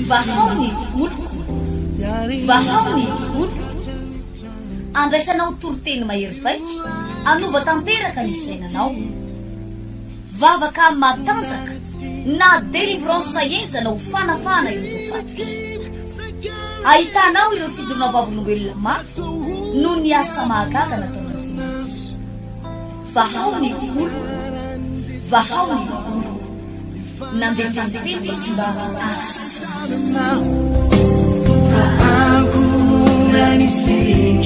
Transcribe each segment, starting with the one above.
Vahaony oloko, vahaony oloko. Andraisanao toroteny mahery vaika, anova tanteraka ny fiainanao. Vavaka matanjaka, na délivrance enjana ho fanafana ireo fatotra. Ahitanao ireo fijorona vavolombelona mafy no ny asa mahagaga nataon'Andriamanitra. Vahaony oloko, vahaony oloko. Nandeha-tantely tsy mba asa. Aku nanisik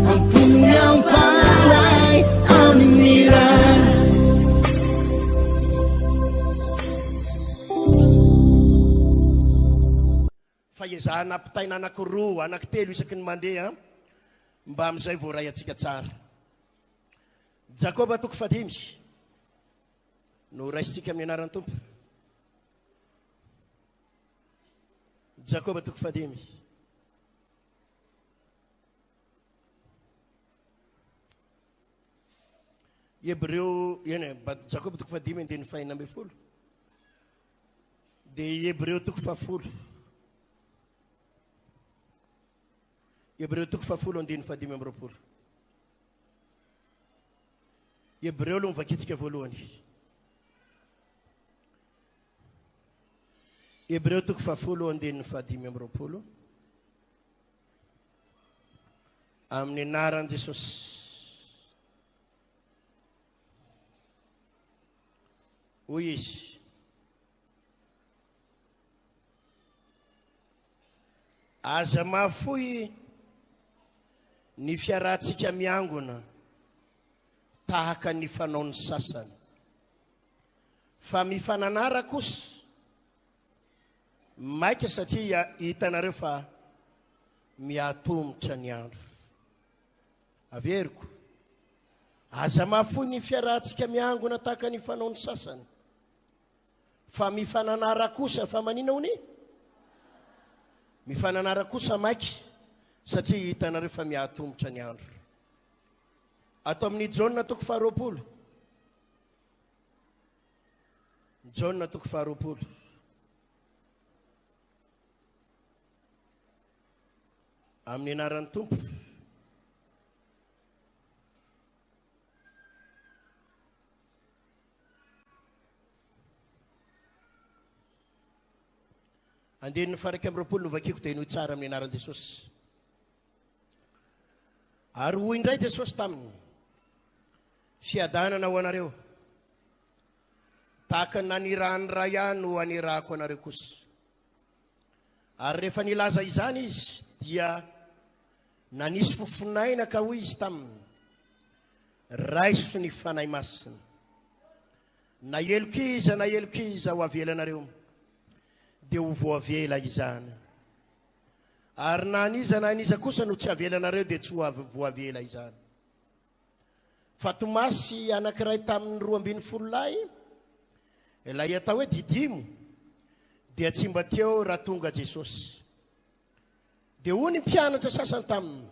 Ampunyang palay Aminira Faezahana ampitaina anakiroa anankitelo isaky ny mandeha mba amin'izay voaray atsika tsara. Jakoba 5 no raisitsika amin'ny anaran'ny Tompo. Jakoba 5. Hebreo Jakoba 5 andiny faina amby folo. De Hebreo 10. Hebreo 10 andiny 5. Hebreo lo mivakitsika voalohany. Hebreo 10 andiny 5. Amin'ny anaran'i Jesosy. Hoy izy. Aza mahafoy ny fiarahantsika miangona tahaka ny fanaon'ny sasany. Fa mifananara kosa maika satria hitanareo fa miatombotra ny andro. Averiko. Aza mahafoy ny fiarahantsika miangona tahaka ny fanaon'ny sasany. Fa mifananara kosa fa maninona honi? Mifananara kosa maika satria hitanareo fa miatombotra ny andro. Ato amin'ny Jaona 20. Jaona 20. Amin'ny anaran'ny Tompo. Andininy faraka amby 20 no vakiko dia nohy tsara amin'ny anaran'i Jesosy. Ary hoy indray Jesosy taminy, fiadanana ho anareo. Tahaka nanirahany ray ihany no anirahako anareo kosa. Ary rehefa nilaza izany izy dia nanisy fofonaina ka hoy izy taminy, raiso ny fanahy masina. Na elokiza ho avelanareo, dia ho voavela izany. Ary na aniza kosa no tsy avelanareo dia tsy ho voavela izany. Fa Tomasy anankiray tamin'ny 12 lahy, ilay atao hoe didimo, dia tsy mba teo raha tonga Jesosy. Dia hoy ny mpianatra sasany taminy,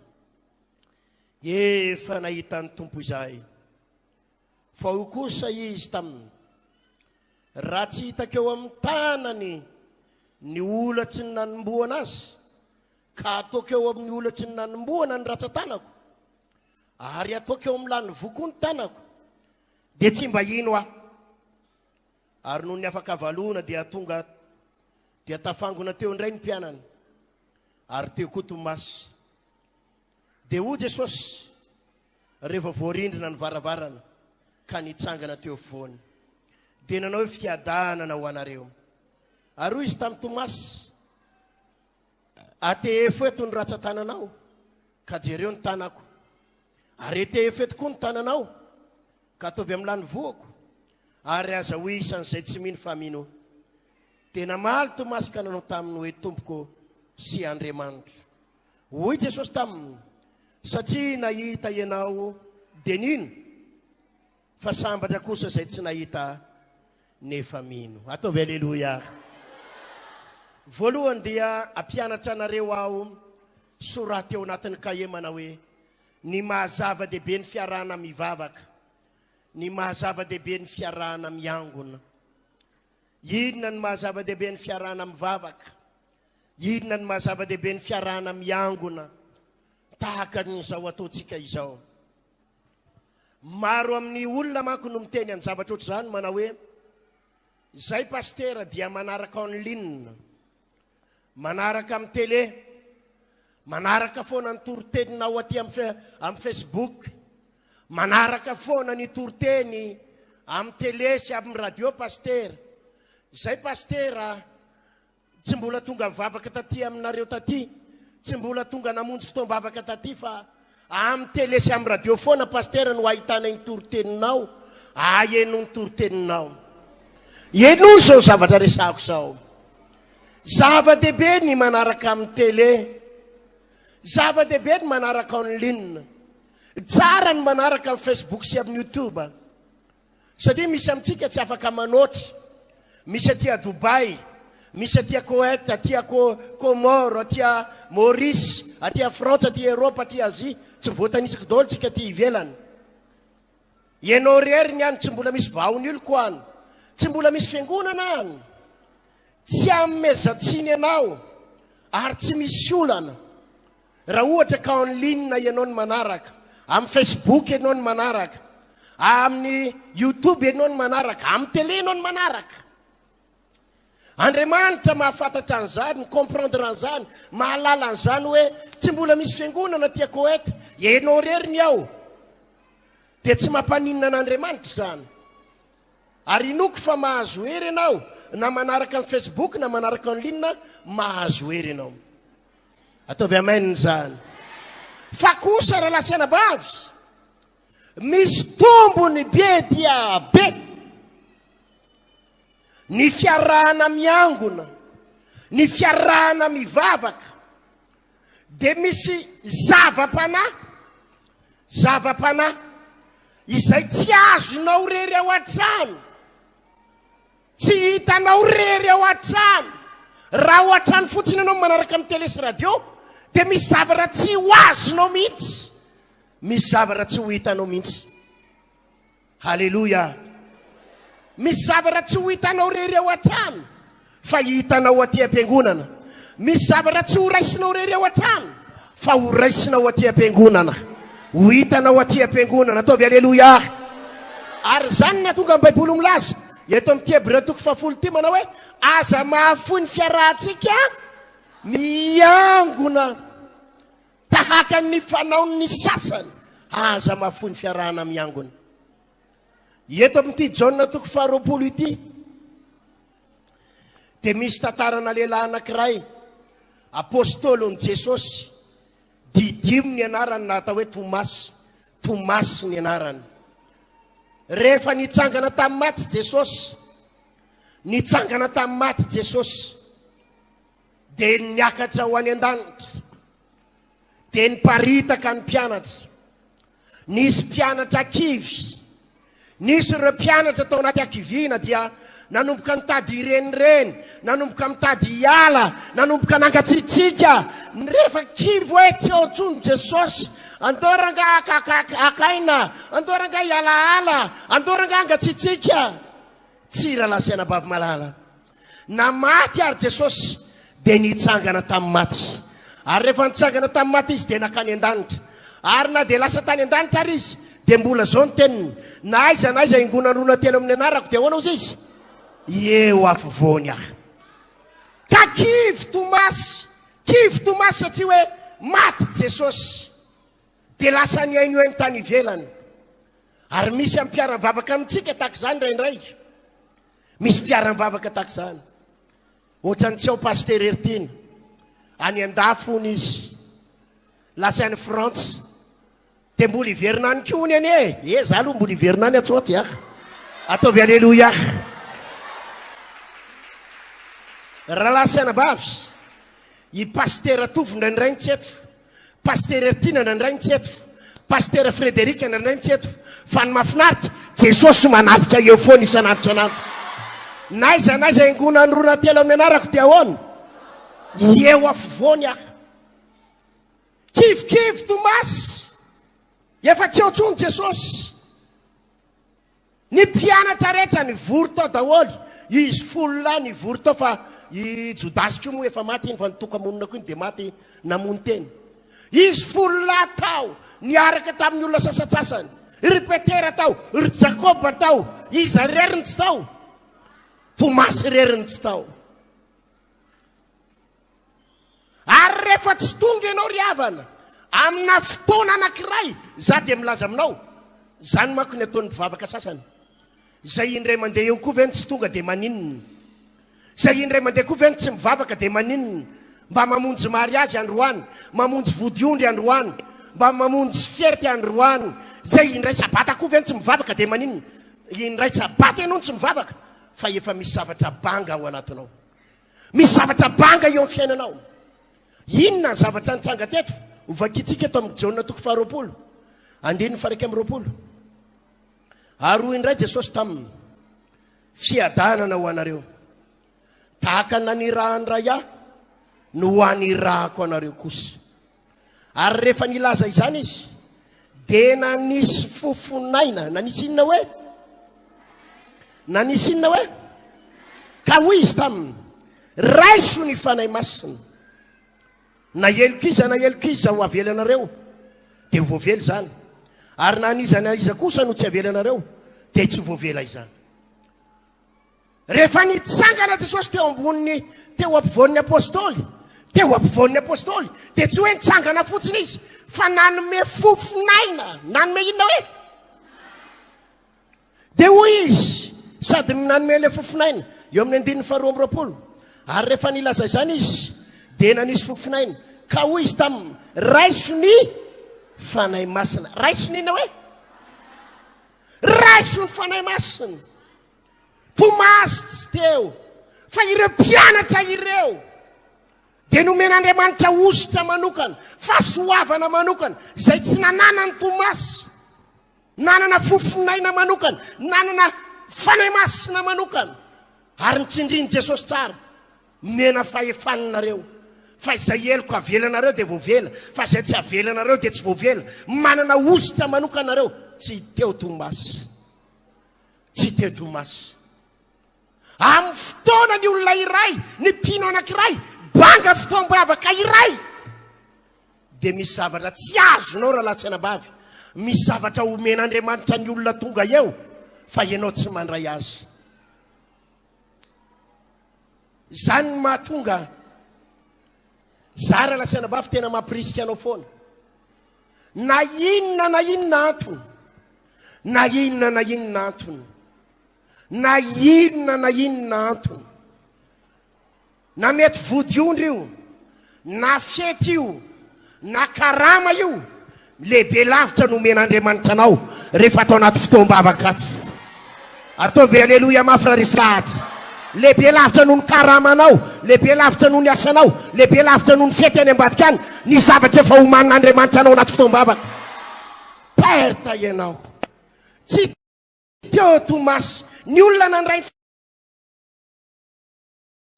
efa nahita ny Tompo izahay. Fa ho kosa izy taminy, raha tsy hitakeo amin'ny tanany ny olatry ny nanomboana azy, ka ataoko eo amin'ny olatry ny nanomboana ny ratsan-tanako, ary ataoko eo amin'ny lany voko ny tanako, dia tsy mba ino aho. Ary noho ny afaka valona dia tonga dia tafangona teo indray ny mpianany, ary teo koa Tomasy. Dia hoy Jesosy rehefa voarindrina ny varavarana ka nitsangana teo afovoany, dia nanao hoe fiadanana ho anareo. Ary hoy izy tamin'ny Tomasy, atefo eto ny ratsan-tananao ka jereo ny tanako, ary etefo eto koa ny tananao ka atovy amin'ny lany voako, ary azahoy isan'izay tsy mino fa mino. Tena maly Tomasy ka nanao taminy hoe Tompoko sy Andriamanitro. Hoy Jesosy taminy, satria nahita ianao dia nino, fa sambatra kosa izay tsy nahita nefa mino. Ataovy aleluia. Voalohany dia ampianatra anareo aho soraty ao anatin'ny kahie manao hoe ny mahazava-dehibe ny fiarahana mivavaka, ny mahazava-dehibe ny fiarahana miangona. Inona ny mahazava-dehibe ny fiarahana mivavaka? Inona ny mahazava-dehibe ny fiarahana miangona tahaka n'izao ataontsika izao? Maro amin'ny olona manko no miteny any zavatra ohatr'izany, manao hoe izay pastera dia manaraka en ligne, manaraka amin'ny télé, manaraka foana ny toriteninao aty amin'ny Facebook, manaraka foana ny toriteny amin'ny télé sy amin'ny radio pastera. Izay pastera tsy mbola tonga mivavaka taty aminareo taty, tsy mbola tonga namonjy fotoam-bavaka taty, fa amin'ny télé sy amin'ny radio foana pastera no ahitana ny toriteninao, eno ny toriteninao. Eno zao zavatra resako zao. Zava-dehibe ny manaraka amin'ny télé, zava-dehibe ny manaraka en ligne, tsara ny manaraka amin'ny Facebook sy amin'ny YouTube, satria misy amintsika tsy afaka manoatra. Misy aty a Dubai, misy aty a Koweït, aty a Comore, aty a Maurice, aty a Frantsa, aty a Europe, aty a Asie, tsy voatanisaka daholo tsika aty ivelany. Ianao rery ny any tsy mbola misy vaony ilo any, tsy mbola misy fiangonana any, tsy amezatsiny ianao ary tsy misy olana. Raha ohatra ka en ligne ianao ny manaraka, amin'ny Facebook ianao ny manaraka, amin'ny YouTube ianao ny manaraka, amin'ny télé ianao ny manaraka. Andriamanitra mahafantatra an'izany, comprendre an'izany, mahalala an'izany hoe tsy mbola misy fiangonana aty a Koweït, ianao rery ny ao, dia tsy mampaninona an'Andriamanitra izany. Ary inoko fa mahazo hery ianao, na manaraka amin'ny Facebook na manaraka en ligne, mahazo hery ianao. Ataovy amen izany. Fa kosa raha lasana bavy, misy tombony be dia be. Ny fiarahana miangona, ny fiarahana mivavaka, dia misy zava-panahy izay tsy azonao rery ao an-trano, tsy hitanao rery ao an-trano. Raha ao an-trano fotsiny ianao manaraka amin'ny télé sy radio, dia misy zavatra tsy ho azonao mihitsy, misy zavatra tsy ho hitanao mihitsy. Halleluja. Misy zavatra tsy ho hitanao rery ao an-trano, fa hitanao aty am-piangonana. Misy zavatra tsy ho raisinao rery ao an-trano, fa ho raisinao aty am-piangonana, ho hitanao aty am-piangonana. Ataovy halleluja. Ary zany na tonga amin'ny Baiboly milaza eto amin'ny Hébreux 10 manao hoe aza mahafoy ny fiarahantsika miangona tahaka ny fanaon'ny sasany. Aza mahafoy ny fiarahana miangona. Eto amin'ity Jaona 2 ity dia misy tantarana lehilahy anankiray, apôstôlon'i Jesosy, Didimo ny anarany, na atao hoe Tomasy ny anarany. Rehefa nitsangana tamin'ny maty Jesosy, dia niakatra ho any an-danitra, dia niparitaka ny mpianatra. Nisy mpianatra kivy, nisy ireo mpianatra tao anaty akivina dia nanomboka mitady irenireny, nanomboka mitady hiala, nanomboka nangatsitsika. Rehefa kivy hoe tsy ao ntsony Jesosy, andoranga akaina, andoranga hialaala, andoranga angatsitsika. Tsy raha lasana bavy malala. Na maty ary Jesosy dia nitsangana tamin'ny maty. Ary rehefa nitsangana tamin'ny maty izy dia nakany an-danitra. Ary na dia lasa tany an-danitra ary izy, dia mbola zao ny teniny, na aiza ingonan'olona telo amin'ny anarako dia hoanao izy, eo afovoany aho. Ka kivy Tomasy satria hoe maty Jesosy, dia lasa ny aino ny tany ivelany. Ary misy amin'ny mpiara-mivavaka amintsika tahaka izany raindray. Misy mpiara-mivavaka tahaka izany. Ohatrany tsy ao paster Ertiny, any an-dafony izy, lasa any Frantsa, dia mbola hiverina any koa ny ane. Za aloha mbola hiverina any atsoatsy aho. Ataovy halleluja. Raha lasana bavy, i pastera Tovy ndraindray nitseto, paster Ertina ndraindray nitseto, paster Frederika ndraindray nitseto, fa ny mahafinaritra Jesosy manatrika eo foana isan'andro. Naiza ingonany roa na telo amin'ny anarako dia ahoana? Eo afovoany aho. Kivy Tomasy, efa tsy ao ntsony Jesosy. Ny mpianatra rehetra nivory tao daholo, izy folo lahy nivory tao fa i Jodasy koa moa efa maty iny fa nitokamonina koa iny dia maty namony teny. Izy folo lahy tao niaraka tamin'ny olona sasatsasany, ry Petera tao, ry Jakoba tao, iza reriny tsy tao, Tomasy reriny tsy tao. Ary rehefa tsy tonga ianao ry havana amina fotoana anankiray, za dia milaza aminao, zany manko ny ataon'ny mpivavaka sasany. Zay indray mandeha eo koa veny tsy tonga dia maninona, zay indray mandeha koa veny tsy mivavaka dia maninona, mba mamonjy mariazy androany, mamonjy vodiondry androany, mba mamonjy fierty androany. Zay indray sabata koa veny tsy mivavaka dia maninona, indray sabata ianao tsy mivavaka, fa efa misy zavatra banga ao anatinao, misy zavatra banga eo amin'ny fiainanao. Inona ny zavatra nitranga teto hovakitsika eto amin'ny Jaona 2:20 andiny 1:20. Ary hoy indray Jesosy taminy, fiadanana ho anareo tahaka nanirahany aho no hoanirahako anareo kosa. Ary rehefa nilaza izany izy dia nanisy fofonaina, nanisy inona hoe? Nanisy inona hoe? Ka hoy izy taminy, raiso ny fanahy masina. Na elokiza ho avely anareo dia ho voavely zany, ary na iza kosa no tsy avely anareo dia tsy voavela izany. Rehefa nitsangana Jesosy teo amboniny, teo ampovoan'ny apôstôly, dia tsy hoe nitsangana fotsiny izy, fa nanome fofonaina. Nanome inona hoe? Dia hoy izy sady nanome le fofonaina eo amin'ny 2:20. Ary rehefa nilaza izany izy dia nanisy fofonaina, ka hoy izy taminy, raiso ny fanahy masina. Raiso ny inona hoe? Raiso ny fanahy masina. Tomasy tsy teo, fa ireo mpianatra ireo dia nomen'Andriamanitra ositra manokana, fahasoavana manokana, zay tsy nanana ny Tomasy, nanana fofonaina manokana, nanana fanahy masina manokana. Ary nitsindriny Jesosy tsara, mena fahefananareo, fa izay eloko avelanareo dia voavela, fa izay tsy avelanareo dia tsy voavela. Manana ositra manokana nareo. Tsy teo Tomasy, tsy teo Tomasy. Amin'ny fotoana ny olona iray, ny mpino anankiray banga fotoam-bavaka iray, dia misy zavatra tsy azonao raha latsanabavy, misy zavatra omen'Andriamanitra ny olona tonga eo fa ianao tsy mandray azy. Zany ny mahatonga zara latsanabavy tena mampirisika anao foana. Na inona antony, na inona antony, na inona antony, na mety vodiondry io, na fety io, na karama io, lehibe lavitra no men'Andriamanitra anao rehefa atao anaty fotoam-bavaka ato. Ataovy aleloia mafy raha resy lahatra. Lehibe lavitra noho ny karamanao, lehibe lavitra noho ny asanao, lehibe lavitra noho ny fety any ambadika any, ny zavatra efa homanin'Andriamanitra anao anaty fotoam-bavaka. Perta ianao. Tsy teo Tomasy, ny olona nandray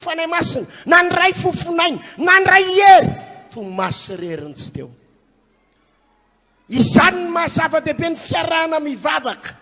fanahy masina, nandray fofonaina, nandray hery, Tomasy reriny tsy teo. Izany ny mahazava-dehibe ny fiarahana mivavaka.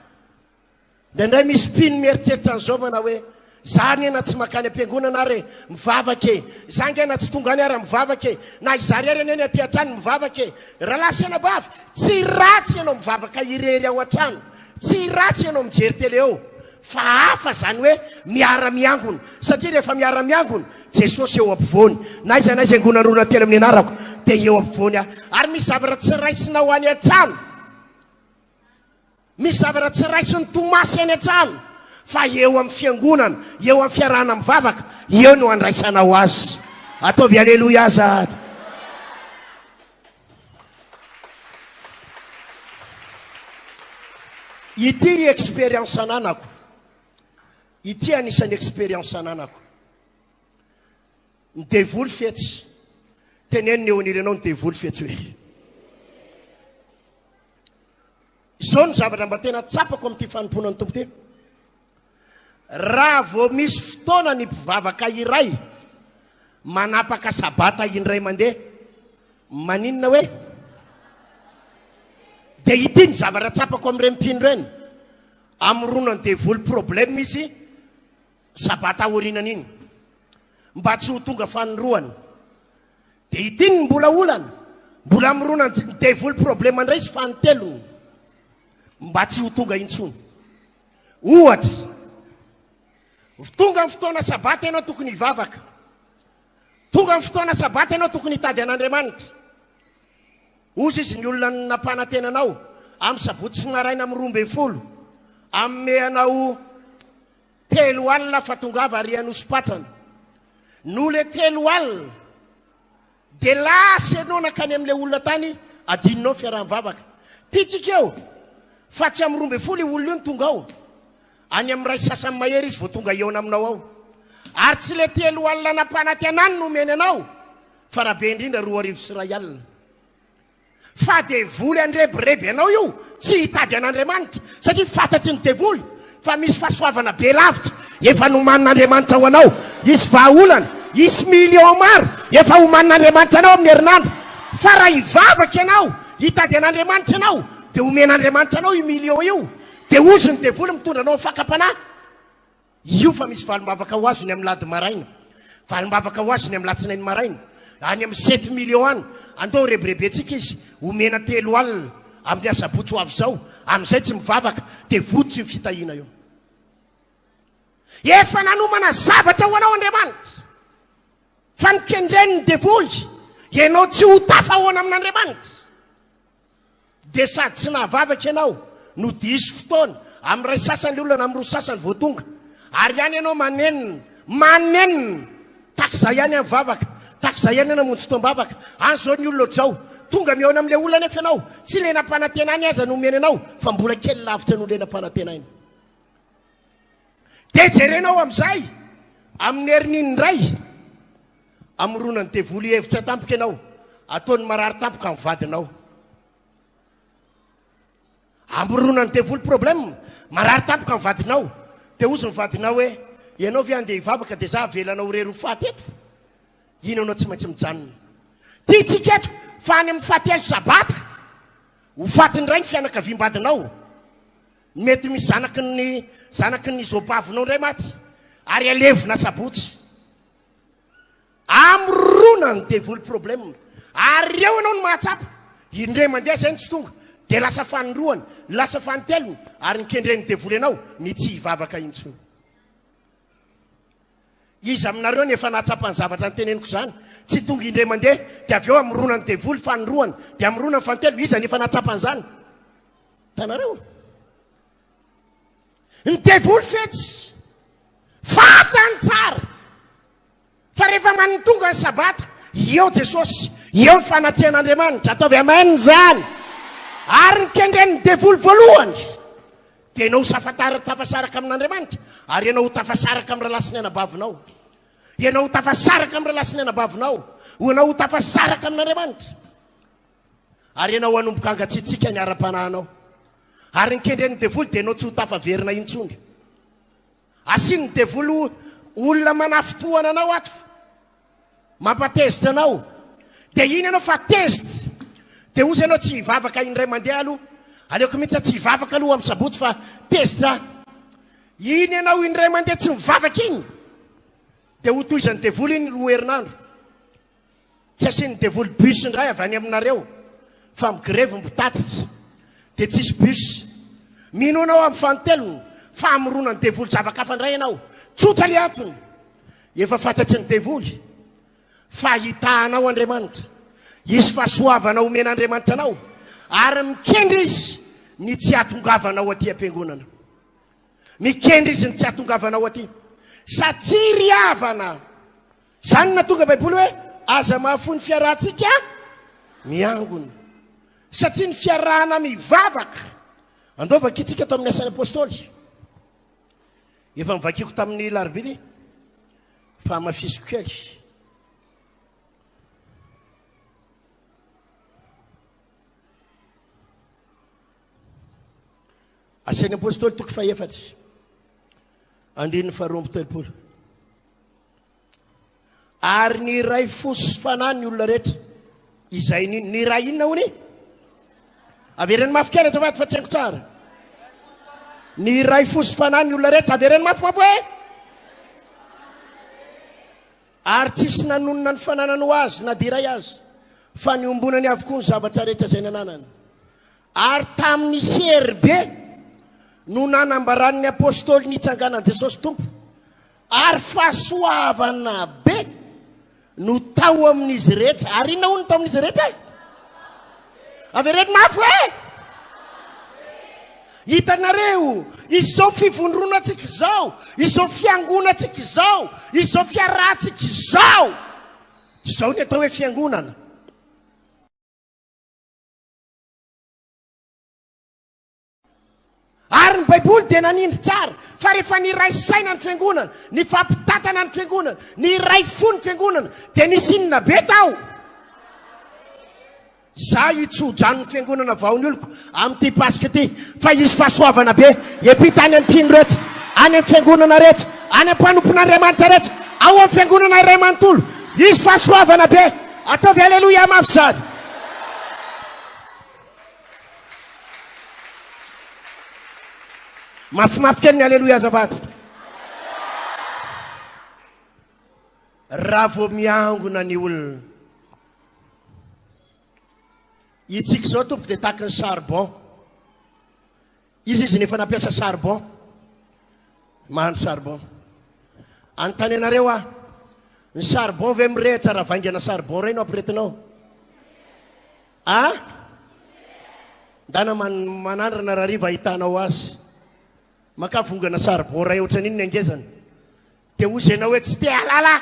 Ndray misy mpino mieritreritra an'izao mana hoe, zany ena tsy makany am-piangonana ary mivavaka e, zangy ena tsy tonga any ary mivavaka e, na izary ary eny aty an-trano mivavaka e. Rahalahy sy anabavy, tsy ratsy ianao mivavaka irery ao an-trano, tsy ratsy ianao mijery tele eo, fa hafa zany hoe miara-miangona. Satria rehefa miara-miangona, Jesosy eo ampovoany, na iza angonarona telo amin'ny anarako dia eo ampovoany aho. Ary misy zavatra tsy raisina ho any an-trano, misy zavatra tsy raisin'ny Tomasy any an-trano, fa eo amin'ny fiangonana, eo amin'ny fiarahana mivavaka, eo no andraisanao azy. Ataovy aleloia aza. Ity expérience ananako, ity anisan'ny expérience ananako. Ny devoly fetsy, teneniny eo anirenao ny devoly fetsy hoe, izao ny zavatra mba tena tsapako amin'ity fanompoana ny tompo ty. Raha vao misy fotoana ny mpivavaka iray manapaka sabata indray mandeha, maninona hoe? Dia ity ny zavatra tsapako amin'ireny mpino ireny. amronany devoly problème izy sabata orinana iny mba tsy ho tonga fanoroany de itiny mbola olana mbola amronany devoly problème andray izy fantelony mba tsy ho tonga intsony ohatra tonga amin'ny fotoana sabata ianao tokony hivavaka tonga amin'ny fotoana sabata ianao tokony hitady an'Andriamanitra ozy izy ny olona nampanantenanao amin'ny sabotsy sy naraina amin'ny 12 ameanao 3 alina fa tongava ary anosopatrana no le 3 alina de lasa ianao nakany amin'ilay olona tany adininao fiaraha-mivavaka tiatsika eo fa tsy amin'ny 12 olona io ny tonga ao any amin'ny ray sasany mahery izy vao tonga eona aminao ao ary tsy le 3 alina nampanantenany no meny anao fa raha be indrindra 2 arivo sy 1 alina fa devoly andrebireby anao io tsy hitady an'Andriamanitra satria fantatsy ny devoly fa misy fahasoavana be lavitra efa nomanin'Andriamanitra ho anao isy vahaolana isy million maro efa homanin'Andriamanitra anao amin'ny herinandro fa raha hivavaka ianao hitady an'Andriamanitra ianao de homen'Andriamanitra anao io million io de ozy ny devoly mitondra anao fakapanahy io fa misy valimbavaka ho azony amin'ny lady maraina valimbavaka ho azony amin'ny latsinainy maraina any amin'ny 7 million any andao rebirebentsika izy homena 3 alina amin'ny asabotsy ho avy zao amin'izay tsy mivavaka de vototsy ny fitahina io efa nanomana zavatra ho anao Andriamanitra fa nikendreny ny devoly ianao tsy ho tafahoana amin'Andriamanitra de sady tsy nahavavaka ianao no diso fotoana amin'ny ray sasany olona amin'ny 2 sasany vao tonga ary ihany ianao manenina takizay ihany amin'ny vavaka takizay ihany namonjy fotoam-bavaka an'izao ny olona zao tonga miaona amin'ilay olona nefa ianao tsy le nampanantenany aza no meny anao fa mbola kely lavitra no le nampanantenainy de jerenao amin'izay amin'ny herininy ray amronany devoly hevitra tampoka ianao ataony marary tampoka amin'ny vadinao amronany devoly problème marary tampoka amin'ny vadinao de ozy ny vadinao hoe ianao ve andeha hivavaka de za avelanao rery ho faty eto ino anao tsy maintsy mijanona tiatsika eto fa any amin'ny fahatelo sabata ho fatiny ray ny fianakaviam-badinao mety misy zanaky ny zobavinao ndray maty ary alevina sabotsy amronany devoly problème ary eo anao no mahatsapa indray mandeha zay ny tsy tonga de lasa fanindroany lasa fanitelony ary nikendreny devoly anao ny tsy hivavaka intsony izy aminareo ny efa nahatsapany zavatra nyteneniko zany tsy tonga indray mandeha de avy eo amronany devoly fanindroany de amronany fantelo izy ny efa nahatsapany zany tanareo ny devoly fetsy fatany tsara fa rehefa manitonga ny sabata eo Jesosy eo ny fanatian'Andriamanitra ataovy amen zany ary nikendreny devoly voalohany de ianao tafasaraka amin'Andriamanitra ary ianao tafasaraka amin'ny rahalasiny anabavinao ianao tafasaraka amin'ny rahalasiny anabavinao ianao tafasaraka amin'Andriamanitra ary ianao hanomboka angatsitsika ny ara-panahinao ary nikendreny devoly de ianao tsy ho tafaverina intsony asiny devoly olona manafitohana anao ato mampatezitra anao de iny ianao fa tezitra de ozy ianao tsy hivavaka indray mandeha aloha aleoko mihitsy tsy hivavaka aloha amin'ny sabotsy fa tezitra iny ianao indray mandeha tsy mivavaka iny de ho toizany devoly iny 2 herinandro tsy asiany devoly bus ndray avy any aminareo fa migrevy mpitatitsy de tsisy bus mino anao amin'ny fantelony fa amronany devoly zavakafa ndray ianao tsotra le antony efa fantatry ny devoly fa hitahanao Andriamanitra isy fahasoavana omen'Andriamanitra anao ary mikendry izy ny tsy atongavanao aty am-piangonana mikendry izy ny tsy atongavanao aty satria ry havana zany natonga baiboly hoe aza mahafony fiarahantsika miangona satria ny fiarahana mivavaka andovaka itsika ato amin'ny asan'ny apôstôly efa mivakiko tamin'ny larobiny fa mafisiko kely asan'ny apôstôly toko fahefatry andininy faharoamby telopolo ary ny ray fosy fanahy ny olona rehetra izay ny ray inona hony averany mafy kely azavady fa tsy haiko tsara ny ray fosy fanahy ny olona rehetra avy reny mafimafy hoe ary tsisy nanonona ny fananany ho azy na diray azy fa ny ombonany avokoa ny zavatra rehetra zay nananany ary tamin'ny serbe no nanambaran'ny apôstôly nitsanganan'i Jesosy tompo ary fahasoavana be no tao amin'izy rehetra ary inona hono tao amin'izy rehetra avy reny mafy hoe hitanareo izao fivondronatsika izao izao fiangonatsika izao izao fiarahtsika izao ny atao hoe fiangonana ary ny baiboly dia nanindry tsara fa rehefa niray saina ny fiangonana ny fampitatana ny fiangonana ny ray fo ny fiangonana dia nisy inona be tao za itsodrano ny fiangonana vaony oloko amin'ity pasika ity fa izy fahasoavana be epita any ampino rehetra any amin'ny fiangonana rehetra any am-panompon'Andriamanitra rehetra ao amin'ny fiangonana iray manontolo izy fahasoavana be ataovy aleloia mafy zany mafimafy kely ny aleloia azavady raha vo miangona ny olona itsika zao tompo dia tahaka ny charbon izy nefa nampiasa charbon mahano charbon anontany anareo ny charbon ve mirehitra raha vaingana charbon reny ampiretinao ndana manandrana raha riva ahitanao azy makavongana charbon ray ohatran'iny ny angezany dia ozena hoe tsy te alala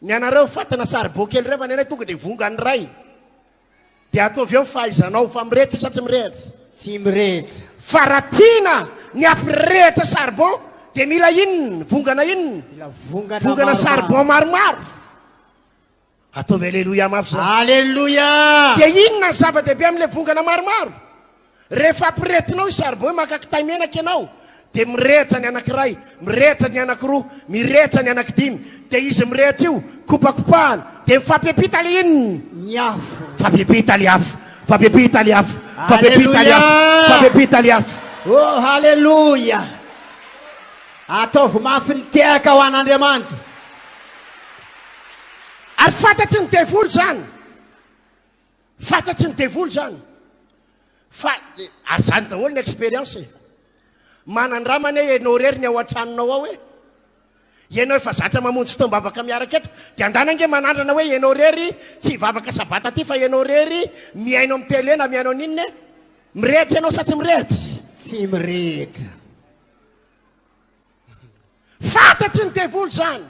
ny anareo fatana charbon kely rehefa ny anay tonga dia vongany ray dia ataovy eo fahaizanao fa mirehitra sa tsy mirehitra tsy mirehitra fa raha tiana ny ampirehitra charbon dia mila inona vongana inona mila vongana vongana charbon maromaro ataovy aleloia mafy zany aleloia dia inona ny zava-dehibe amin'ilay vongana maromaro rehefa ampirehetinao i charbon makaka taimenaka ianao dia mirehitra ny anankiray mirehitra ny anankiroa mirehitra ny anankidimy dia izy mirehitra io kopakopahana dia mifampipita le inona ny afo fampipita le afo fampipita le afo fampipita le afo fampipita le afo oh halleluja ataovy mafy ny tehaka ho an'Andriamanitra ary fantatry ny devoly zany fantatry ny devoly zany fa ary zany daholo ny expérience manandramana ianao rery ny ao an-tranonao ao hoe ianao efa zatra mamonjy fotoam-bavaka miaraka eto dia andanange manandrana hoe ianao rery tsy hivavaka sabata aty fa ianao rery miainao amin'ny tele na miainao ninona mirehitra ianao sa tsy mirehitra tsy mirehitra fantatry ny devoly zany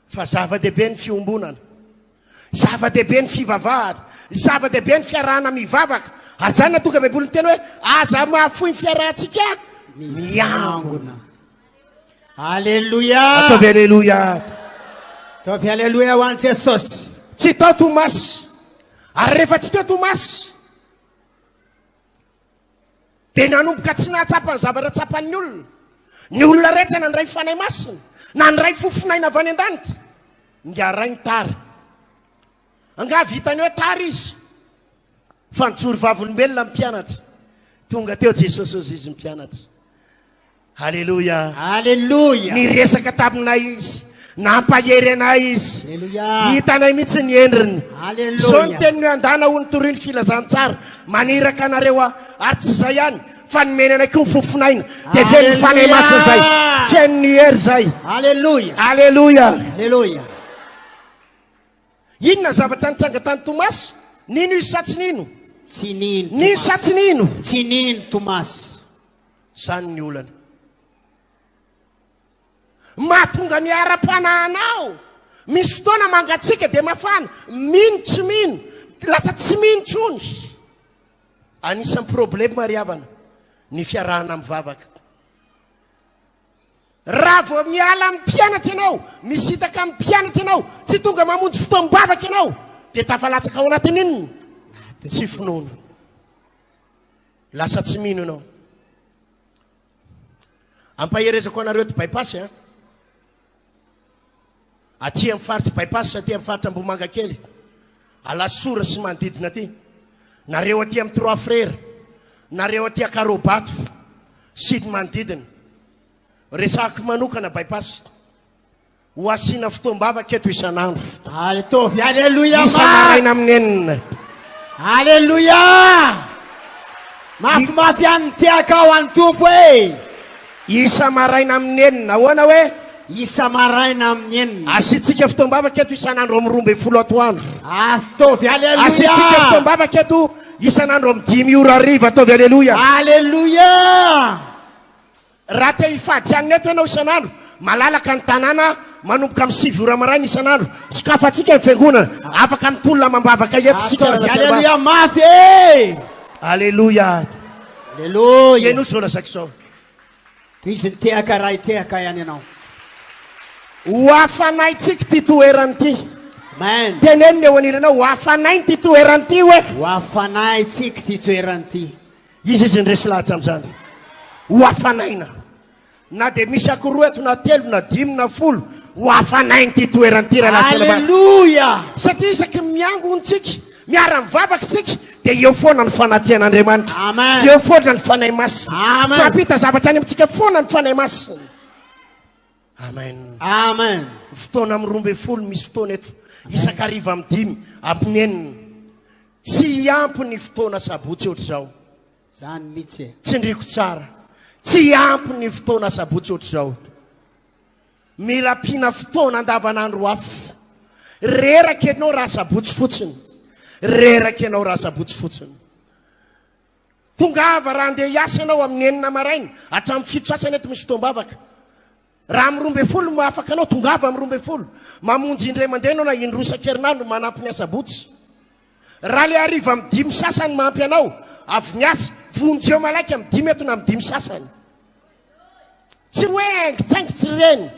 fa zava-dehibe ny fiombonana zava-dehibe ny fivavahana zava-dehibe ny fiarahana mivavaka ary zany natonga baiboly ny teny hoe aza mahafoy ny fiarahantsika miangona halleluja ataovy aleloia ataovy halleluja ho an'i Jesosy tsy tao tomasy ary rehefa tsy teo tomasy dia nanomboka tsy nahatsapany zavatra tsapan'ny olona ny olona rehetra na ndray fanay masina na ndray fofinaina avy any an-danitra ngaray ny tara anga vitany hoe tara izy fa nitsory vavolombelona mpianatra tonga teo Jesosy ozy izy mpianatra halleloia halleluja ny resaka taminay izy nampahery anay izy halleluja hitanay mihitsy ny endriny halleluja so ny teniny hoe andana ho ny toroy ny filazantsara maniraka anareo ary tsy zay ihany fa nomeny anay koa mifofinaina dia feno ny fanay masina zay feno ny hery zay halleluja halleloia halleluja inona zavatra nitsanga tany Tomasy nino izy sa tsy nino tsy nino nino sa tsy nino tsy nino Tomasy zany ny olana mahatonga ny ara-panahanao misy fotoana mangatsika dia mafana mino tsy mino lasa tsy mino tsony anisan'ny problema mariavana ny fiarahana mivavaka raha vo miala amin'ny mpianatra ianao misitaka amin'ny mpianatra ianao tsy tonga mamonjy fotoam-bavaka ianao dia tafalatsaka ao anatin' inona tsy finono lasa tsy mino ianao ampaherezako anareo ty baipasy aty amin'ny faritsy baipasy sa aty amin'ny faritra Ambomanga kely alasora sy manodidina aty nareo aty amin'ny Trois Frères nareo aty Akarobato sidy manodidina resako manokana bypass ho asiana fotoam-bavaka eto isan'andro Aletovy, aleluia isa-maraina amin'ny enina aleluia mafimafy any tiaka ao any tompo e isa-maraina amin'ny enina ahoana hoe isa maraina amin'ny enina asitsika fotoam-bavaka eto isan'andro amin'ny 12 atoandro astovy asitsika aleluia fotoam-bavaka eto isan'andro amin'ny 5 ora ariva ataovy aleloia aleluia raha te hifady hanina eto ianao isan'andro malalaka ny tanàna manomboka amin'ny 7 ora maraina isan'andro sikafatsika ny fiangonana afaka mitolona mambavaka eto sika aleluia mafy e aleloia aleluia eno zao lasaka izao toy izy ny teaka raha iteaka ihany ianao ho afanaitsika ty toerany ty amen teneniny eo aniranao ho afanainy ty toerany ty hoe ho afanay tsika ty toerany ty izy ndresy lahatra am'izany ho afanaina na de misy akoroa eto na telo na 5 na 10 ho afanainy ty toerany ty raha aleluia satria isaky miangontsika miara-mivavaka tsika de eo foana ny fanatian'Andriamanitra amen eo foana ny fanay masina amen kapita zavatra any amintsika foana ny fanay masina amen amen fotoana amin'ny 12 misy fotoana eto isakariva amin'ny 5 amin'ny enina tsy ampy ny fotoana sabotsy ohatr' zao zany mihitsy tsindriko tsara tsy ampy ny fotoana sabotsy ohatr' zao mila mpina fotoana andavanandro afo reraka ianao raha sabotsy fotsiny reraka ianao raha sabotsy fotsiny tongava raha andeha hiasa ianao amin'ny enina maraina hatramin'ny 7 sasany eto misy fotoam-bavaka raha amin'ny 12 mahafaka anao tongava amin'ny 12 mamonjy indray mandeha anao na indrosan-kerinandro manampy ny asabotsy raha le ariva amin'ny 5 sasany mahampy anao avy miasa vonjy eo malaiky amin'ny 5 eto na amin'ny 5 sasany tsy hoe aingitsaingy tsy reny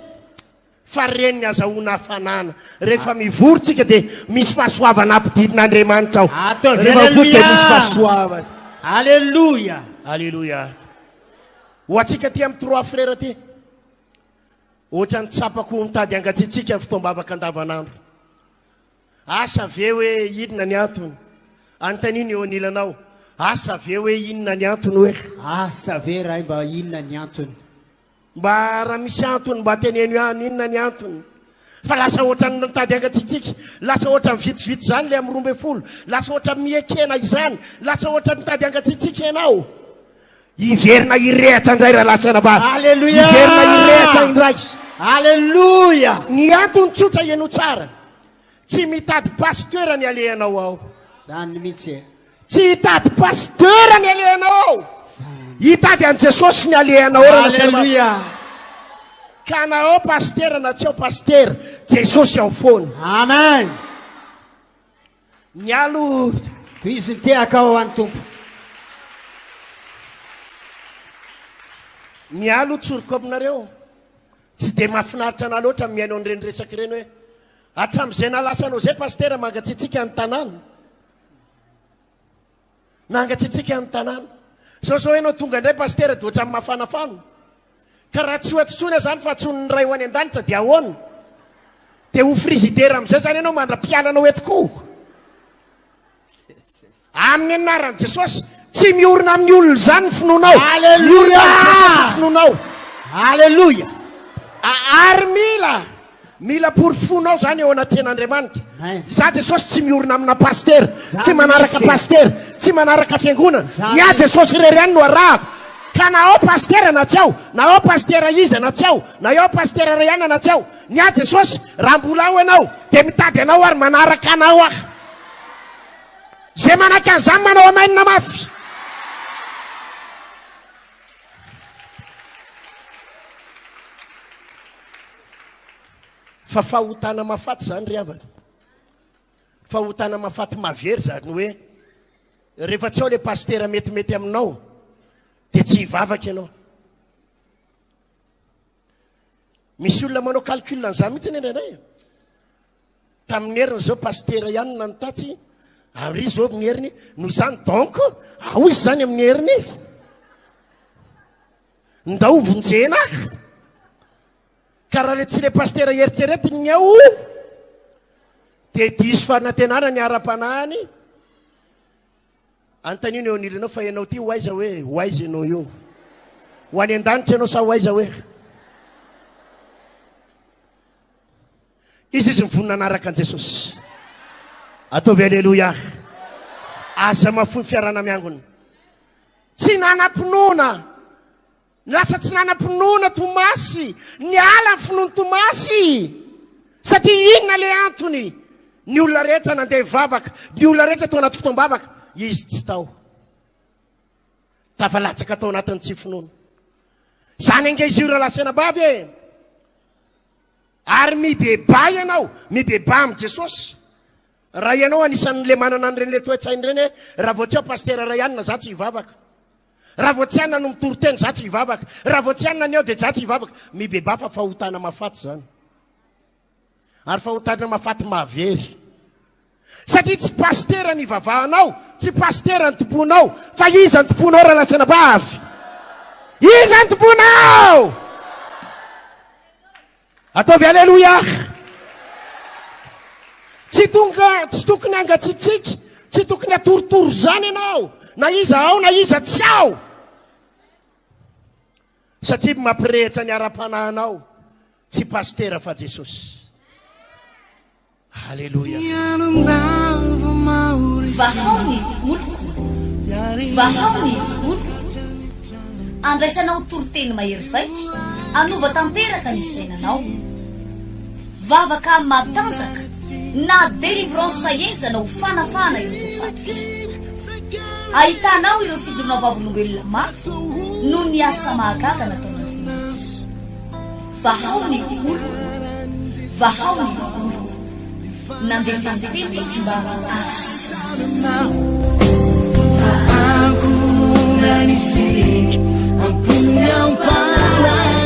fa reny ny azahoana hafanana rehefa mivorytsika dia misy fahasoavana ampididin'Andriamanitra ao rehefa vory dia misy fahasoavana aleluia aleloia ho atsika ty amin'ny 3 frera ty ohatra ny tsapako mitady angatsitsika ny fotoam-bavaka andavanandro asa ve hoe inona ny antony antaniny eo anilanao asa ve hoe inona ny antony hoe asa ve raha mba inona ny antony mba raha misy antony mba teneno ihany inona ny antony fa lasa ohatra ny mitady angatsitsika lasa ohatra mivitsivitsy zany le amin'ny 12 lasa ohatra miekena izany lasa ohatra mitady angatsitsika ianao iverina irehatra indray raha lasana ba aleluia iverina irehatra indray aleluia ny antony tsotra iano tsara tsy mitady pasteur ny alehanao ao zany mihitsy tsy hitady pasteur ny alehanao ao hitady an Jesosy ny alehanao aleluia ka na ao pasteur na tsy ao pasteur Jesosy ao foana amen ny alo toy izy ny teaka ao any tompo ny alo tsoroko aminareo tsy de mahafinaritra ana loatra miainao an'ireny resaky ireny hoe hatram'izay nalasanao zay pasteur mangatsitsika ny tanàna nangatsitsika ny tanàna sao ianao tonga indray pasteur dia ohatran'ny mafanafana ka raha tsy hoatontsony zany fa tsoniny ray ho any an-danitra dia ahoana dia ho frizidera amin'izay zany ianao mandra-pialanao etokoa amin'ny anaran'i Jesosy tsy miorina amin'ny olona zany ny finoanao aleluia finoanao aleluia ary mila porifonao zany eo anaten'Andriamanitra za Jesosy tsy miorina amina pasteur tsy manaraka pasteur tsy manaraka fiangonana ny a Jesosy irery any no arahako ka na ao pasteur na tsy ao na ao pasteur iza na tsy ao na ao pasteur Rayana na tsy ao ny a Jesosy raha mbola ao ianao dia mitady anao ary manaraka anao aho zay manaka an'izany manao amainina mafy fa fahotana mafaty zany ry avana fahotana mafaty mavery zany hoe rehefa tsy ao le pasteur metimety aminao dia tsy hivavaka ianao misy olona manao calcul n'izany mihitsy ny indraindray tamin'ny heriny zao pasteur ihany nanotatsy ary zao amin'ny heriny noho izany donc ao izy zany amin'ny heriny ndao vonjena ka raha le tsy le pasteur eritseretiny ny ao dia diso fanantenana ny ara-panahiny antanino eo anilanao fa ianao ty ho aiza hoe ho aiza ianao io ho any an-danitra ianao sa ho aiza hoe izy mivonina anaraka an Jesosy. Ataovy aleloia. Aza mafony fiarana miangona. Tsy nanam-pinoana. Lasa tsy nanam-pinoana Tomasy. Niala ny finoany Tomasy. Satria inona le antony? Ny olona rehetra nandeha hivavaka, ny olona rehetra tao anaty fotoam-bavaka, izy tsy tao. Tafalatsaka tao anatin'ny tsy finoana. Zany ange izy io raha lasenabavy e. Ary mibeba ianao, mibeba amin'ny Jesosy. Raha ianao anisan'le manana an'ireny le toe-tsainy ireny hoe raha vao tsy ao pastera ray anina za tsy hivavaka. Raha vao tsy anina no mitory-teny za tsy hivavaka. Raha vao tsy anina ny ao dia za tsy hivavaka. Mibeba fa fahotana mahafaty zany. Ary fahotana mahafaty mahavery. Satria tsy pastera ny vavahanao, tsy pastera ny tomponao, fa iza ny tomponao raha lasanabavy. Iza ny tomponao? Ataovy aleloia. Tsy tokony angatsitsiky, tsy tokony atorotoro zany ianao, na iza ao na iza tsy ao. Satria mampirehitra ny ara-panahinao, tsy pastera fa Jesosy. Aleluia. Vahaony oloko, vahaony oloko. Andraisanao toroteny mahery vaika, anova tanteraka ny sainanao. Vavaka matanjaka, na délivrance enjana ho fanafana eo fatotra. Ahitanao ireo fijorona vavolombelona mafy no ny asa mahagaga nataon'Andriamanitra. Vahaony oloko, vahaony oloko. Nandeha tantety tsy mba asitra. Aku nanisik, ampun yang panas.